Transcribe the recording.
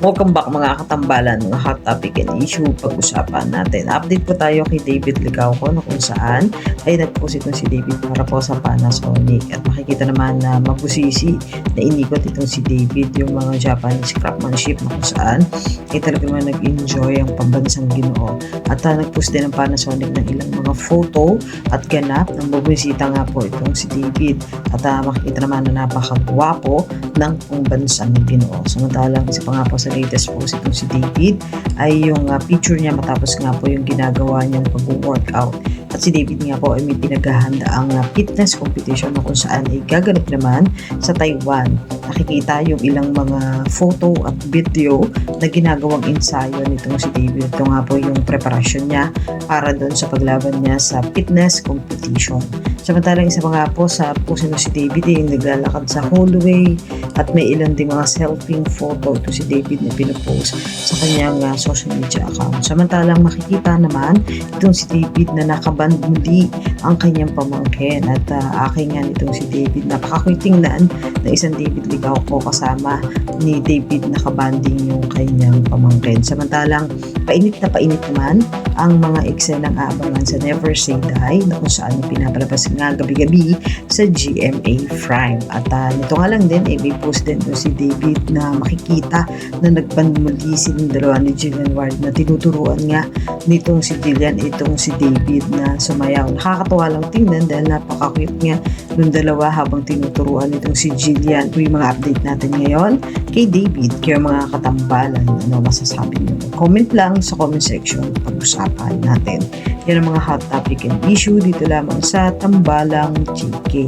Welcome back mga katambalan, mga hot topic and issue pag-usapan natin. Update po tayo kay David Licauco na kung saan ay nag-post itong si David para po sa Panasonic. At makikita naman na mabusisi na inikot itong si David yung mga Japanese craftsmanship na kung saan ay talaga naman nag-enjoy ang pambansang Ginoo. At nag-post din ng Panasonic ng ilang mga photo at ganap ng bubusita nga po itong si David. At makikita naman na napakagwapo ng pambansang Ginoo. Samantalang isa pa nga po sa latest post itong si David ay yung picture niya matapos nga po yung ginagawa niyang pag-workout. At si David nga po ay may pinaghahanda ang fitness competition na kung saan ay gaganap naman sa Taiwan. Nakikita yung ilang mga photo at video na ginagawang ensayo nitong si David. Ito nga po yung preparasyon niya para doon sa paglaban niya sa fitness competition. Samantalang isa pa nga po sa post nito si David ay naglalakad sa hallway at may ilan din mga selfie photo ito si David na pinopost sa kanyang social media account. Samantalang makikita naman itong si David na nakaband muli ang kanyang pamangkin at aking nga nitong si David napakakuitingnan na isang David Licauco kasama ni David nakabanding yung kanyang pamangkin. Samantalang painit naman ang mga eksenang aabangan sa Never Say Die na kung saan pinapalabas nga gabi-gabi sa GMA Prime. At nito nga lang din, may post din doon si David na makikita na nagband muli silang dalawa ni Jillian Ward na tinuturuan nga nitong si Jillian itong si David na sumayaw. Nakakatawa lang tingnan dahil napaka-cute nga nung dalawa habang tinuturuan nitong si Jillian. Ito yung mga update natin ngayon kay David. Kaya mga katambalan, ano masasabi nyo? Comment lang sa comment section pag-usapan natin. Yan ang mga hot topic and issue dito lamang sa Tambalang GK.